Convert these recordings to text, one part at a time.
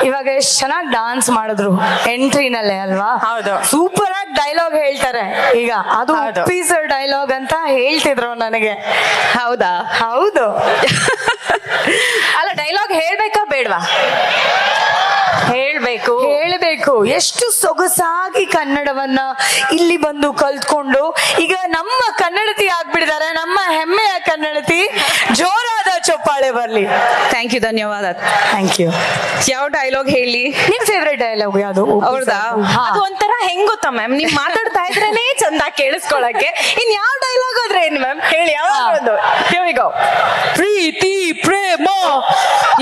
ಇವಾಗ ಎಷ್ಟು ಚೆನ್ನಾಗಿ ಡಾನ್ಸ್ ಮಾಡಿದ್ರು ಎಂಟ್ರಿನಲ್ಲೇ ಅಲ್ವಾ? ಹೌದು. ಸೂಪರ್ ಆಗಿ ಡೈಲಾಗ್ ಹೇಳ್ತಾರೆ ಈಗ. ಅದು ಪೀಸರ್ ಡೈಲಾಗ್ ಅಂತ ಹೇಳ್ತಿದ್ರು ನನಗೆ. ಹೌದಾ? ಹೌದು. ಅಲ್ಲ, ಡೈಲಾಗ್ ಹೇಳ್ಬೇಕಾ ಬೇಡ್ವಾ? ಹೇಳ್ಬೇಕು. ಎಷ್ಟು ಸೊಗಸಾಗಿ ಕನ್ನಡವನ್ನ ಇಲ್ಲಿ ಬಂದು ಕಲ್ತ್ಕೊಂಡು ಈಗ ನಮ್ಮ ಕನ್ನಡತಿ ಆಗ್ಬಿಟ್ಟಿದ್ದಾರೆ. ನಮ್ಮ ಹೆಮ್ಮೆಯ ಕನ್ನಡತಿ. ಜೋರಾದ ಚಪ್ಪಾಳೆ ಬರ್ಲಿ. ಥ್ಯಾಂಕ್ ಯು, ಧನ್ಯವಾದ. Thank you. ಯಾವ ಡೈಲಾಗ್ ಹೇಳಿ? ನಿಮ್ ಫೇವ್ರೆಟ್ ಡೈಲಾಗ್ ಯಾವುದು? ಹೌದಾ? ಅದು ಒಂಥರ ಹೆಂಗ್ ಗೊತ್ತಾ ಮ್ಯಾಮ್, ನೀವ್ ಮಾತಾಡ್ತಾ ಇದ್ರೇನೆ ಚಂದ ಕೇಳಿಸ್ಕೊಳಕ್ಕೆ. ಇನ್ ಯಾವ ಡೈಲಾಗ್ ಆದ್ರೆ ಏನ್ ಮ್ಯಾಮ್ ಹೇಳಿ? ಯಾವ್ದು? Here we go. ಪ್ರೀತಿ ಪ್ರೇಮ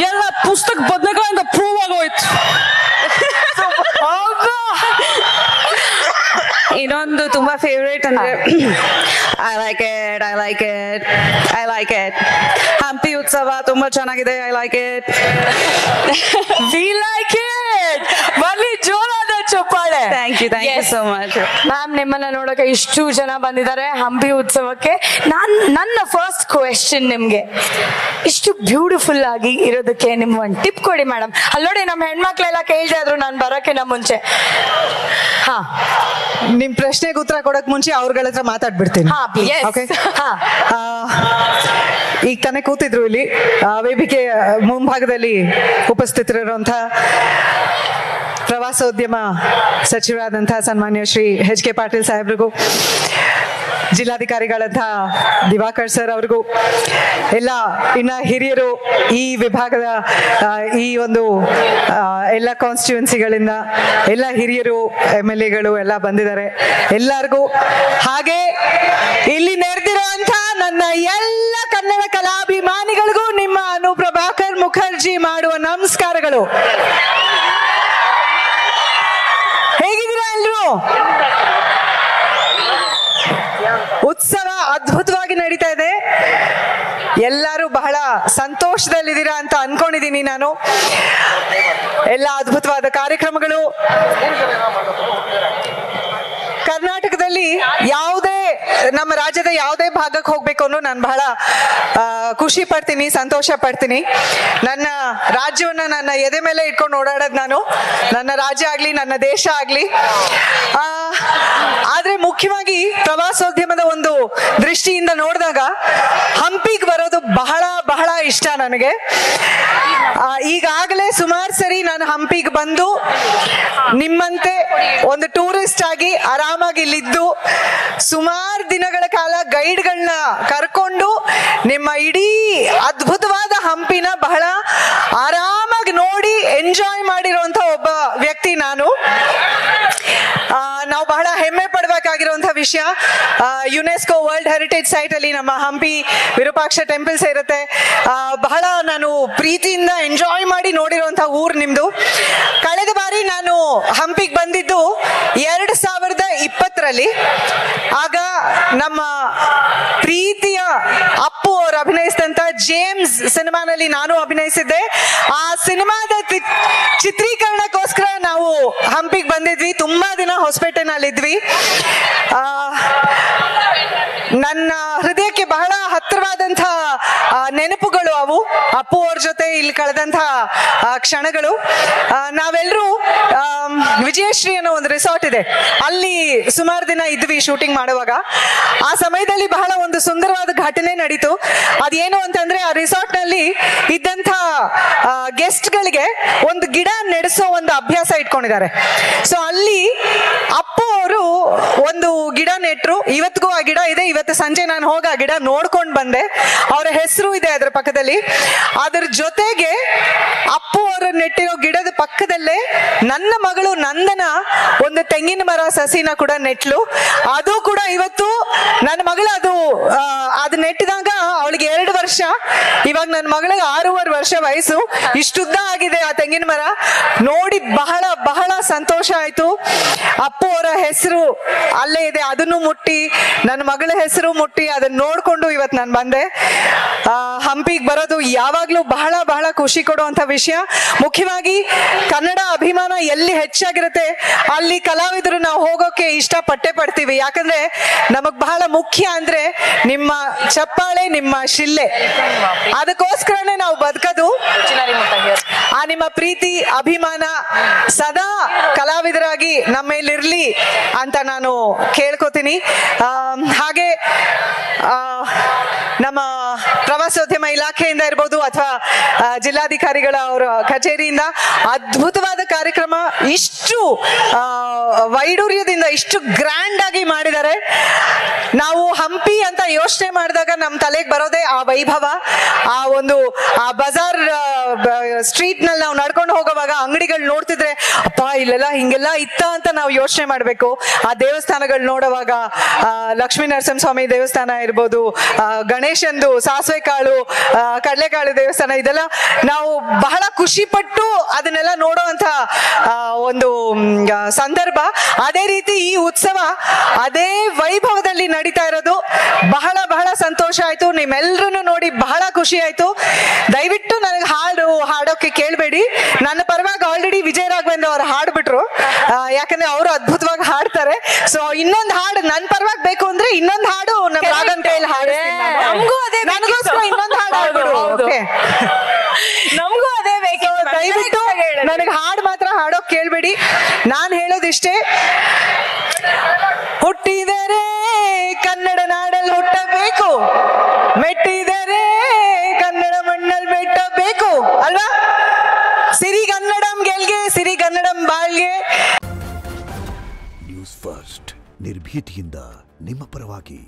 ಎಲ್ಲ ಪುಸ್ತಕ ಬದನೆಗಳಿಂದ ಪ್ರೂವ್ ಆಗೋಯ್ತು. ಇನ್ನೊಂದು ತುಂಬಾ ಫೇವ್ರೇಟ್ ಅಂದ್ರೆ ಐ ಲೈಕ್ ಇಟ್ ಹಂಪಿ ಉತ್ಸವ ತುಂಬಾ ಚೆನ್ನಾಗಿದೆ. I like it. We like it. ಬರ್ಲಿ ಜೋರಾದ ಚಪ್ಪಾಳೆ. Thank you so much ma'am. ನಿಮ್ಮನ್ನ ನೋಡಕ್ಕೆ ಇಷ್ಟು ಜನ ಬಂದಿದ್ದಾರೆ ಹಂಪಿ ಉತ್ಸವಕ್ಕೆ. ನನ್ನ ಫಸ್ಟ್ ಕ್ವೆಶ್ಚನ್ ನಿಮ್ಗೆ, ಇಷ್ಟು ಬ್ಯೂಟಿಫುಲ್ ಆಗಿ ಇರೋದಕ್ಕೆ ನಿಮ್ಗೆ ಒಂದು ಟಿಪ್ ಕೊಡಿ ಮೇಡಮ್. ಅಲ್ಲಿ ನೋಡಿ, ನಮ್ಮ ಹೆಣ್ಮಕ್ಳೆಲ್ಲ ಕೇಳ್ತಾ ಇದ್ರು ನಾನು ಬರೋಕ್ಕಿಂತ ಮುಂಚೆ. ಹಾ, ನಿಮ್ ಪ್ರಶ್ನೆಗೆ ಉತ್ತರ ಕೊಡಕ್ ಮುಂಚೆ ಅವ್ರಗಳ ಹತ್ರ ಮಾತಾಡ್ಬಿಡ್ತೀನಿ. ಓಕೆ. ಈಗ ತಾನೇ ಕೂತಿದ್ರು ಇಲ್ಲಿ ವೇದಿಕೆ ಮುಂಭಾಗದಲ್ಲಿ ಉಪಸ್ಥಿತರಿರುವಂತಹ ಪ್ರವಾಸೋದ್ಯಮ ಸಚಿವರಾದಂತಹ ಸನ್ಮಾನ್ಯ ಶ್ರೀ ಎಚ್ ಕೆ ಪಾಟೀಲ್ ಸಾಹೇಬ್ರಿಗೂ, ಜಿಲ್ಲಾಧಿಕಾರಿಗಳಂತಹ ದಿವಾಕರ್ ಸರ್ ಅವ್ರಿಗೂ, ಎಲ್ಲ ಇನ್ನ ಹಿರಿಯರು ಈ ವಿಭಾಗದ ಈ ಒಂದು ಎಲ್ಲ ಕಾನ್ಸ್ಟಿಟ್ಯೂನ್ಸಿಗಳಿಂದ ಎಲ್ಲ ಹಿರಿಯರು MLA-ಗಳು ಎಲ್ಲ ಬಂದಿದ್ದಾರೆ. ಎಲ್ಲರಿಗೂ, ಹಾಗೆ ಇಲ್ಲಿ ನೆರೆದಿರುವಂತಹ ನನ್ನ ಎಲ್ಲ ಕನ್ನಡ ಕಲಾಭಿಮಾನಿಗಳಿಗೂ ನಿಮ್ಮ ಅನುಪ್ರಭಾಕರ್ ಮುಖರ್ಜಿ ಮಾಡುವ ನಮಸ್ಕಾರಗಳು. ಹೇಗಿದ್ದೀರಾ ಎಲ್ರು? ಉತ್ಸವ ಅದ್ಭುತವಾಗಿ ನಡೀತಾ ಇದೆ. ಎಲ್ಲರೂ ಬಹಳ ಸಂತೋಷದಲ್ಲಿದ್ದೀರಾ ಅಂತ ಅನ್ಕೊಂಡಿದ್ದೀನಿ ನಾನು. ಎಲ್ಲ ಅದ್ಭುತವಾದ ಕಾರ್ಯಕ್ರಮಗಳು. ಕರ್ನಾಟಕದಲ್ಲಿ ಯಾವುದೇ, ನಮ್ಮ ರಾಜ್ಯದ ಯಾವುದೇ ಭಾಗಕ್ಕೆ ಹೋಗ್ಬೇಕು ಅನ್ನೋ ನಾನು ಬಹಳ ಖುಷಿ ಪಡ್ತೀನಿ, ಸಂತೋಷ ಪಡ್ತೀನಿ. ನನ್ನ ರಾಜ್ಯವನ್ನ ನನ್ನ ಎದೆ ಮೇಲೆ ಇಟ್ಕೊಂಡು ಓಡಾಡೋದು ನಾನು. ನನ್ನ ರಾಜ್ಯ ಆಗ್ಲಿ, ನನ್ನ ದೇಶ ಆಗ್ಲಿ. ಆದ್ರೆ ಮುಖ್ಯವಾಗಿ ಪ್ರವಾಸೋದ್ಯಮದ ಒಂದು ದೃಷ್ಟಿಯಿಂದ ನೋಡಿದಾಗ ಹಂಪಿಗೆ ಬರೋದು ಬಹಳ ಬಹಳ ಇಷ್ಟ ನನಗೆ. ಈಗಾಗಲೇ ಸುಮಾರು ಸರಿ ನಾನು ಹಂಪಿಗೆ ಬಂದು ನಿಮ್ಮಂತೆ ಒಂದು ಟೂರಿಸ್ಟ್ ಆಗಿ ಆರಾಮಾಗಿ ಇಲ್ಲಿದ್ದು ಸುಮಾರು ದಿನಗಳ ಕಾಲ ಗೈಡ್ಗಳನ್ನ ಕರ್ಕೊಂಡು ನಿಮ್ಮ ಇಡೀ ಅದ್ಭುತವಾದ ಹಂಪಿನ ಬಹಳ ಆರಾಮಾಗಿ ನೋಡಿ ಎಂಜಾಯ್ ಮಾಡಿರುವಂತ ಒಬ್ಬ ವ್ಯಕ್ತಿ ನಾನು. ನಾವು ಬಹಳ ಹೆಮ್ಮೆ ಪಡಬೇಕಾಗಿರುವಂತಹ ವಿಷಯ, ಯುನೆಸ್ಕೋ ವರ್ಲ್ಡ್ ಹೆರಿಟೇಜ್ ಸೈಟ್ ಅಲ್ಲಿ ನಮ್ಮ ಹಂಪಿ ವಿರೂಪಾಕ್ಷ ಟೆಂಪಲ್ ಸೇರುತ್ತೆ. ಬಹಳ ನಾನು ಪ್ರೀತಿಯಿಂದ ಎಂಜಾಯ್ ಮಾಡಿ ನೋಡಿರುವಂತಹ ಊರು ನಿಮ್ದು. ಕಳೆದ ಬಾರಿ ನಾನು ಹಂಪಿಗೆ ಬಂದಿದ್ದು 2020ರಲ್ಲಿ. ಆಗ ನಮ್ಮ ಪ್ರೀತಿಯ ಅಪ್ಪು ಅವರು ಅಭಿನಯಿಸಿದಂತ ಜೇಮ್ಸ್ ಸಿನಿಮಾನಲ್ಲಿ ನಾನು ಅಭಿನಯಿಸಿದ್ದೆ. ಆ ಸಿನಿಮಾದ ಚಿತ್ರೀಕರಣಕ್ಕೋಸ್ಕರ ನಾವು ಹಂಪಿಗೆ ಬಂದಿದ್ವಿ. ತುಂಬಾ ದಿನ ಹೊಸಪೇಟೆನಲ್ಲಿದ್ವಿ. ನನ್ನ ಹೃದಯಕ್ಕೆ ಬಹಳ ಹತ್ತಿರವಾದಂತಹ ನೆನಪುಗಳು ಅವು, ಅಪ್ಪು ಅವ್ರ ಜೊತೆ ಇಲ್ಲಿ ಕಳೆದಂತಹ ಕ್ಷಣಗಳು. ನಾವೆಲ್ಲರೂ ವಿಜಯಶ್ರೀ ಅನ್ನೋ ಒಂದು ರಿಸಾರ್ಟ್ ಇದೆ, ಅಲ್ಲಿ ಸುಮಾರು ದಿನ ಇದ್ವಿ ಶೂಟಿಂಗ್ ಮಾಡುವಾಗ. ಆ ಸಮಯದಲ್ಲಿ ಬಹಳ ಒಂದು ಸುಂದರವಾದ ಘಟನೆ ನಡೀತು. ಅದೇನು ಅಂತಂದ್ರೆ, ಆ ರಿಸಾರ್ಟ್ ನಲ್ಲಿ ಇದ್ದಂತ ಗೆಸ್ಟ್ ಗಳಿಗೆ ಒಂದು ಗಿಡ ನೆಡೆಸೋ ಒಂದು ಅಭ್ಯಾಸ ಇಟ್ಕೊಂಡಿದ್ದಾರೆ. ಸೊ ಅಲ್ಲಿ ಅಪ್ಪು ಅವರು ಒಂದು ಗಿಡ ನೆಟ್ರು. ಇವತ್ತಿಗೂ ಆ ಗಿಡ ಇದೆ. ಇವತ್ತು ಸಂಜೆ ನಾನು ಹೋಗಿ ಆ ಗಿಡ ನೋಡ್ಕೊಂಡು ಬಂದೆ. ಅವರ ಹೆಸರು ಇದೆ ಅದರ ಪಕ್ಕದಲ್ಲಿ. ಅದರ ಜೊತೆಗೆ ಅಪ್ಪು ಅವರು ನೆಟ್ಟಿರೋ ಗಿಡದ ಪಕ್ಕದಲ್ಲೇ ನನ್ನ ಮಗಳು ನಂದನ ಒಂದು ತೆಂಗಿನ ಮರ ಸಸಿನ ಕೂಡ ನೆಟ್ಲು. ಅದು ಕೂಡ ಇವತ್ತು ನನ್ನ ಮಗಳು ಅದು ನೆಟ್ಟಿದಾಗ ಅವಳಿಗೆ 2 ವರ್ಷ. ಇವಾಗ ನನ್ನ ಮಗಳಿಗೆ 6.5 ವರ್ಷ ವಯಸ್ಸು. ಇಷ್ಟುದ್ದ ಆಗಿದೆ ಆ ತೆಂಗಿನ ಮರ. ನೋಡಿ ಬಹಳ ಬಹಳ ಸಂತೋಷ ಆಯ್ತು. ಅಪ್ಪು ಅವರ ಹೆಸರು ಅಲ್ಲೇ ಇದೆ, ಅದನ್ನು ಮುಟ್ಟಿ ನನ್ನ ಮಗಳ ಹೆಸರು ಮುಟ್ಟಿ ಅದನ್ನ ನೋಡ್ಕೊಂಡು ಇವತ್ತು ನಾನು ಬಂದೆ. ಹಂಪಿಗೆ ಬರೋದು ಯಾವಾಗ್ಲೂ ಬಹಳ ಬಹಳ ಖುಷಿ ಕೊಡುವಂತ ವಿಷಯ. ಮುಖ್ಯವಾಗಿ ಕನ್ನಡ ಅಭಿಮಾನ ಉತ್ಸವ ಎಲ್ಲಿ ಹೆಚ್ಚಾಗಿರುತ್ತೆ ಅಲ್ಲಿ ಕಲಾವಿದರು ನಾವು ಹೋಗೋಕೆ ಇಷ್ಟಪಟ್ಟೆ ಪಡ್ತೀವಿ. ಯಾಕಂದ್ರೆ ನಮಗ್ ಬಹಳ ಮುಖ್ಯ ಅಂದ್ರೆ ನಿಮ್ಮ ಚಪ್ಪಾಳೆ, ನಿಮ್ಮ ಶಿಲ್ಲೆ, ಅದಕ್ಕೋಸ್ಕರನೇ ನಾವು ಬದುಕೋದು. ಆ ನಿಮ್ಮ ಪ್ರೀತಿ ಅಭಿಮಾನ ಸದಾ ಕಲಾವಿದರಾಗಿ ನಮ್ಮ ಮೇಲಿರ್ಲಿ ಅಂತ ನಾನು ಕೇಳ್ಕೊತೀನಿ. ಹಾಗೆ ನಮ್ಮ ಪ್ರವಾಸೋದ್ಯಮ ಇಲಾಖೆಯಿಂದ ಇರ್ಬೋದು ಅಥವಾ ಜಿಲ್ಲಾಧಿಕಾರಿಗಳ ಅವರ ಕಚೇರಿಯಿಂದ ಅದ್ಭುತವಾದ ಕಾರ್ಯಕ್ರಮ, ಇಷ್ಟು ವೈಡೂರ್ಯದಿಂದ ಇಷ್ಟು ಗ್ರ್ಯಾಂಡ್ ಆಗಿ ಮಾಡಿದ್ದಾರೆ. ನಾವು ಹಂಪಿ ಅಂತ ಯೋಚನೆ ಮಾಡಿದಾಗ ನಮ್ಮ ತಲೆಗೆ ಬರೋದೇ ಆ ವೈಭವ, ಆ ಬಜಾರ್ ಸ್ಟ್ರೀಟ್ ನಲ್ಲಿ ನಾವು ನಡ್ಕೊಂಡು ಹೋಗುವಾಗ ಅಂಗಡಿಗಳು ನೋಡ್ತಿದ್ರೆ ಅಪ್ಪ ಇಲ್ಲೆಲ್ಲ ಹಿಂಗೆಲ್ಲ ಇತ್ತ ಅಂತ ನಾವು ಯೋಚನೆ ಮಾಡ್ಬೇಕು. ಆ ದೇವಸ್ಥಾನಗಳು ನೋಡುವಾಗ ಲಕ್ಷ್ಮೀ ನರಸಿಂಹಸ್ವಾಮಿ ದೇವಸ್ಥಾನ ಇರ್ಬೋದು, ಗಣೇಶಂದು ಸಾಸಿವೆ ಕಾಳು ಕಡಲೆಕಾಳು ದೇವಸ್ಥಾನ, ಇದೆಲ್ಲ ನಾವು ಬಹಳ ಖುಷಿ ಪಟ್ಟು ಅದನ್ನೆಲ್ಲ ನೋಡುವಂತ ಒಂದು ಸಂದರ್ಭ. ಅದೇ ರೀತಿ ಈ ಉತ್ಸವ ಅದೇ ವೈಭವದಲ್ಲಿ ನಡೀತಾ ಇರೋದು ಬಹಳ ಬಹಳ ಸಂತೋಷ ಆಯ್ತು. ನಿಮ್ಮೆಲ್ಲರನ್ನು ನೋಡಿ ಬಹಳ ಖುಷಿ ಆಯ್ತು. ದಯವಿಟ್ಟು ನನಗೆ ಹಾಡೋಕೆ ಕೇಳಬೇಡಿ. ನನ್ನ ಪರವಾಗಿ ಆಲ್ರೆಡಿ ವಿಜಯ ರಾಘವೇಂದ್ರ ಅವರು ಹಾಡ್ಬಿಟ್ರು, ಯಾಕಂದ್ರೆ ಅವರು ಅದ್ಭುತವಾಗಿ ಹಾಡ್ತಾರೆ. ಸೊ ಇನ್ನೊಂದು ಹಾಡು ನನ್ನ ಪರವಾಗಿ ಬೇಕು ಅಂದ್ರೆ ಇನ್ನೊಂದು ಹಾಡು ನಮ್ಮ ರಾಗನ್ ಕೈಯಲ್ಲಿ ಹಾಡಿಸ್ತೀನಿ. ನಮಗೂ ಅದೇ ನನಗೋಸ್ಕರ ಇನ್ನೊಂದು ಹಾಡು ಹಾಡ್ಬಿಡು. ನಮಗೂ ಅದೇ ಬೇಕು. ದಯವಿಟ್ಟು ನನಗೆ ಹಾಡು ಮಾತ್ರ ಹಾಡೋಕ್ ಕೇಳ್ಬೇಡಿ. ನಾನ್ ಹೇಳೋದಿಷ್ಟೇ, ಹುಟ್ಟಿದರೆ ಕನ್ನಡ ನಾಡಲ್ಲಿ ಹುಟ್ಟಬೇಕು, ಮೆಟ್ಟಿದರೆ ಕನ್ನಡ ಮಣ್ಣಲ್ಲಿ ಮೆಟ್ಟಬೇಕು ಅಲ್ವಾ? ಸಿರಿಗನ್ನಡಂ ಗೆಲ್ಗೆ, ಸಿರಿಗನ್ನಡಂ ಬಾಳ್ಗೆ. ನ್ಯೂಸ್ ಫಸ್ಟ್ ನಿರ್ಭೀತಿಯಿಂದ ನಿಮ್ಮ ಪರವಾಗಿ.